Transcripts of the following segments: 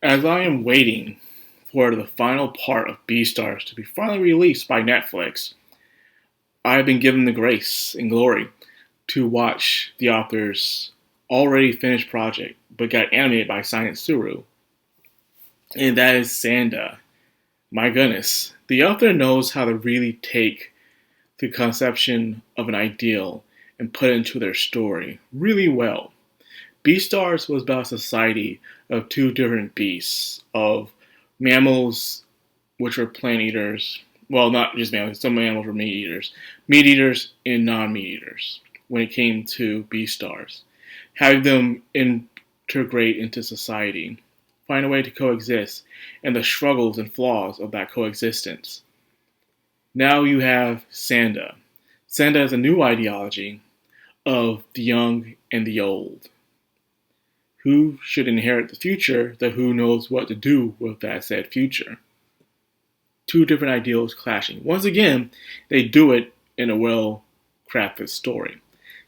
As I am waiting for the final part of Beastars to be finally released by Netflix, I have been given the grace and glory to watch the author's already finished project, but got animated by Science Suru, and that is Sanda. My goodness, the author knows how to really take the conception of an ideal and put it into their story really well. Beastars was about a society of two different beasts, of mammals, which were plant eaters. Well, not just mammals, some animals were meat eaters and non meat eaters when it came to Beastars. Having them integrate into society, find a way to coexist, and the struggles and flaws of that coexistence. Now you have Sanda. Sanda is a new ideology of the young and the old. Who should inherit the future, that who knows what to do with that said future? Two different ideals clashing. Once again, they do it in a well crafted story.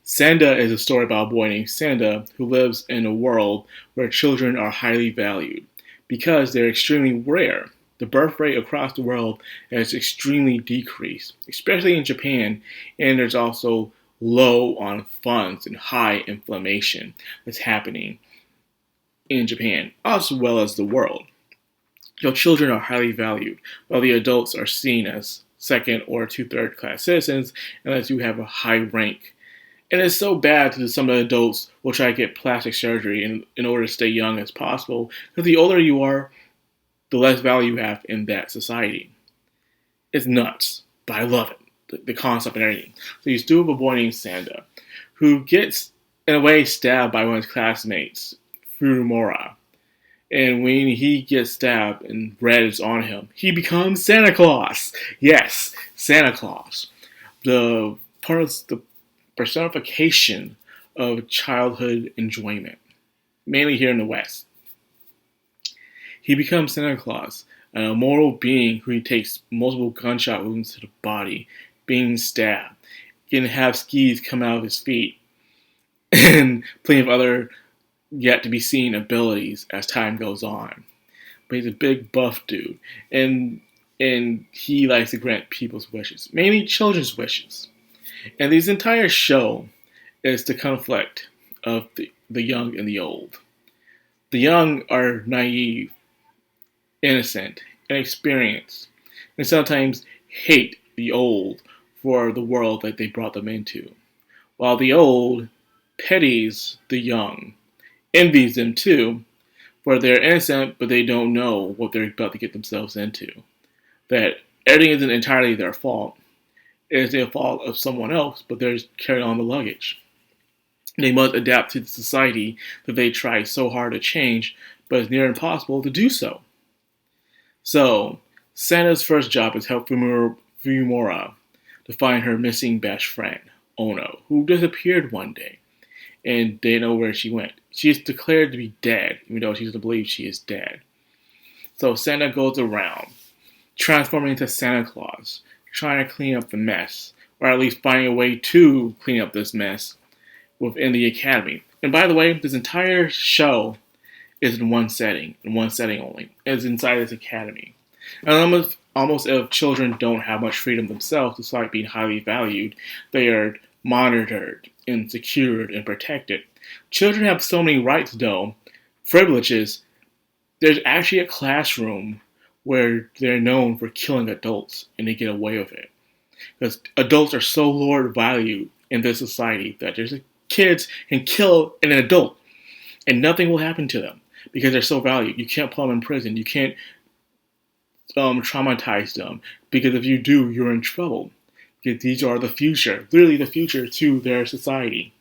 Sanda is a story about a boy named Sanda who lives in a world where children are highly valued because they're extremely rare. The birth rate across the world has extremely decreased, especially in Japan, and there's also low on funds and high inflammation that's happening in Japan, as well as the world. So children are highly valued, while the adults are seen as second or two-third class citizens unless you have a high rank. And it's so bad that some of the adults will try to get plastic surgery in order to stay young as possible, because the older you are, the less value you have in that society. It's nuts, but I love it, the concept and everything. So you still have a boy named Sanda, who gets, in a way, stabbed by one of his classmates, Furumura. And when he gets stabbed and red is on him, he becomes Santa Claus. Yes, Santa Claus. The personification of childhood enjoyment, mainly here in the West. He becomes Santa Claus, an immortal being who takes multiple gunshot wounds to the body, being stabbed, can have skis come out of his feet, and plenty of other yet to be seen abilities as time goes on. But he's a big buff dude, and he likes to grant people's wishes, mainly children's wishes. And this entire show is the conflict of the young and the old. The young are naive, innocent, inexperienced, and sometimes hate the old for the world that they brought them into, while the old pities the young, envies them too, for they're innocent but they don't know what they're about to get themselves into. That everything isn't entirely their fault. It is the fault of someone else, but they're carrying on the luggage. They must adapt to the society that they try so hard to change, but it's near impossible to do so. So, Santa's first job is help Fumura to find her missing best friend, Ono, who disappeared one day, and they know where she went. She is declared to be dead, even though she doesn't believe she is dead. So Santa goes around, transforming into Santa Claus, trying to clean up the mess, or at least finding a way to clean up this mess within the academy. And by the way, this entire show is in one setting only. It's inside this academy. And almost if children don't have much freedom themselves, despite being highly valued, they are monitored and secured and protected. Children have so many rights, though, privileges. There's actually a classroom where they're known for killing adults, and they get away with it. Because adults are so low value in this society that there's kids can kill an adult, and nothing will happen to them because they're so valued. You can't put them in prison. You can't traumatize them, because if you do, you're in trouble. Because these are the future, literally the future to their society.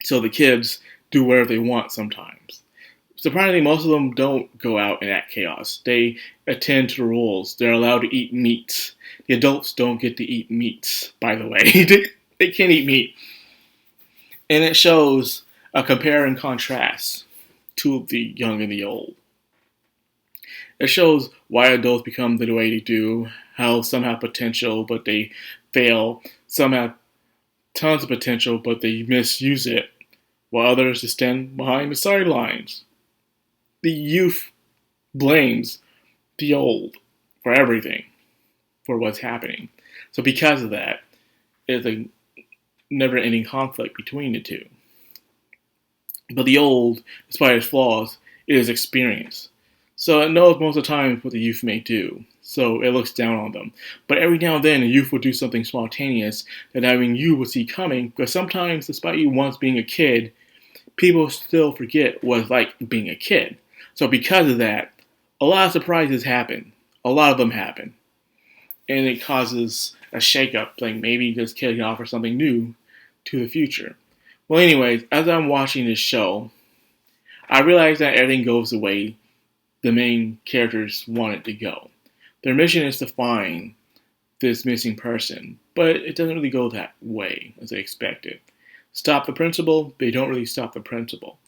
So the kids do whatever they want sometimes. Surprisingly, most of them don't go out and act chaos. They attend to the rules. They're allowed to eat meat. The adults don't get to eat meat, by the way. They can't eat meat. And it shows a compare and contrast to the young and the old. It shows why adults become the way they do, how some have potential but they fail, some have tons of potential but they misuse it, while others just stand behind the sidelines. the youth blames the old for everything, for what's happening. So because of that, it's a never-ending conflict between the two. But the old, despite its flaws, is experience. So it knows most of the time what the youth may do. So it looks down on them. But every now and then, the youth will do something spontaneous that having you will see coming. Because sometimes, despite you once being a kid, people still forget what it's like being a kid. So because of that, a lot of surprises happen. A lot of them happen. And it causes a shakeup. Like maybe this kid can offer something new to the future. Well, anyways, as I'm watching this show, I realize that everything goes the way the main characters want it to go. Their mission is to find this missing person, but it doesn't really go that way as they expected. Stop the principal, they don't really stop the principal.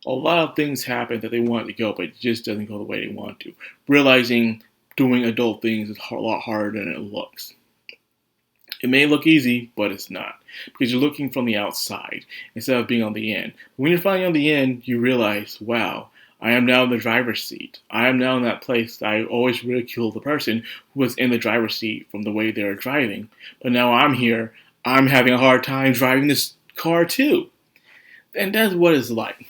A lot of things happen that they want to go, but it just doesn't go the way they want to. Realizing doing adult things is a lot harder than it looks. It may look easy, but it's not. Because you're looking from the outside instead of being on the end. When you're finally on the end, you realize, wow, I am now in the driver's seat. I am now in that place that I always ridiculed the person who was in the driver's seat from the way they were driving. But now I'm here. I'm having a hard time driving this car too. And that's what it's like.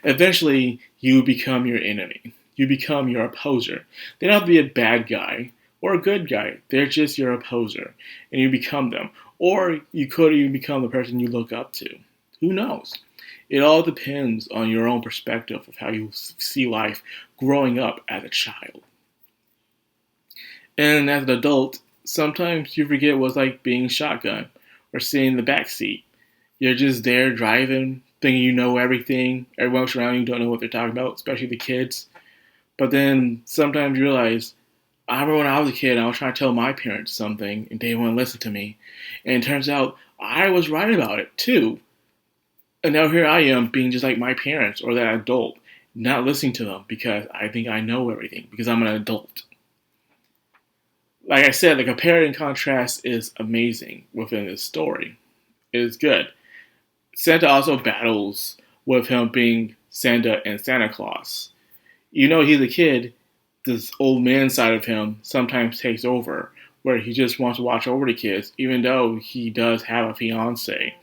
Eventually, you become your enemy. You become your opposer. They don't have to be a bad guy or a good guy. They're just your opposer. And you become them. Or you could even become the person you look up to. Who knows? It all depends on your own perspective of how you see life growing up as a child. And as an adult, sometimes you forget what it's like being shotgun or sitting in the back seat. You're just there driving, thinking you know everything. Everyone else around you don't know what they're talking about, especially the kids. But then sometimes you realize, I remember when I was a kid, I was trying to tell my parents something, and they didn't want to listen to me. And it turns out I was right about it, too. And now here I am, being just like my parents, or that adult, not listening to them, because I think I know everything, because I'm an adult. Like I said, the compare and contrast is amazing within this story. It is good. Santa also battles with him being Santa and Santa Claus. Even though he's a kid, this old man side of him sometimes takes over, where he just wants to watch over the kids, even though he does have a fiance.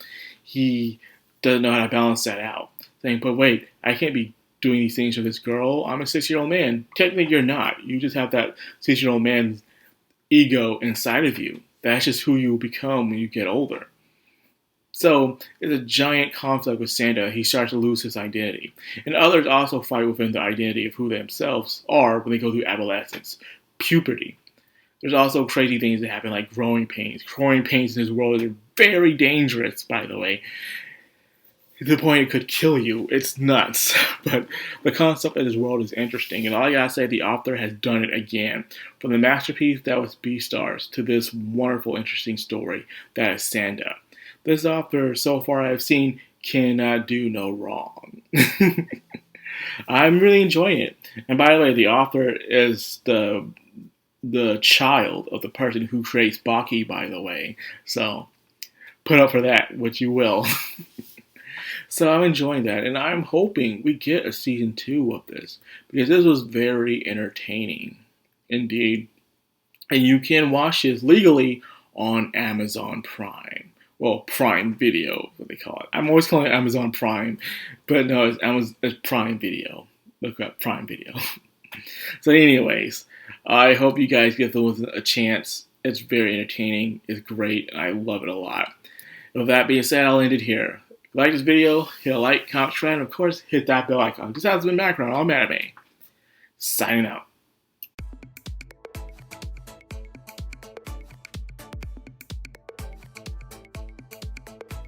He doesn't know how to balance that out. Saying, but wait, I can't be doing these things for this girl. I'm a 6-year-old man. Technically, you're not. You just have that 6-year-old man's ego inside of you. That's just who you will become when you get older. So, it's a giant conflict with Santa. He starts to lose his identity. And others also fight within the identity of who they themselves are when they go through adolescence, puberty. There's also crazy things that happen like growing pains. Growing pains in this world are very dangerous, by the way. To the point it could kill you. It's nuts. But the concept of this world is interesting. And all I gotta say, the author has done it again. From the masterpiece that was Beastars to this wonderful, interesting story that is Sanda. This author, so far I've seen, cannot do no wrong. I'm really enjoying it. And by the way, the author is the child of the person who creates Baki, by the way. So, put up for that, what you will. So I'm enjoying that, and I'm hoping we get a season 2 of this, because this was very entertaining, indeed. And you can watch this legally on Amazon Prime. Well, Prime Video, what they call it. I'm always calling it Amazon Prime, but no, it's Prime Video. Look up Prime Video. So anyways, I hope you guys give those a chance. It's very entertaining, it's great, and I love it a lot. And with that being said, I'll end it here. If you like this video, hit a like, comment, share, and of course, hit that bell icon. This has been Madcrownxox. I'm Anime. Signing out.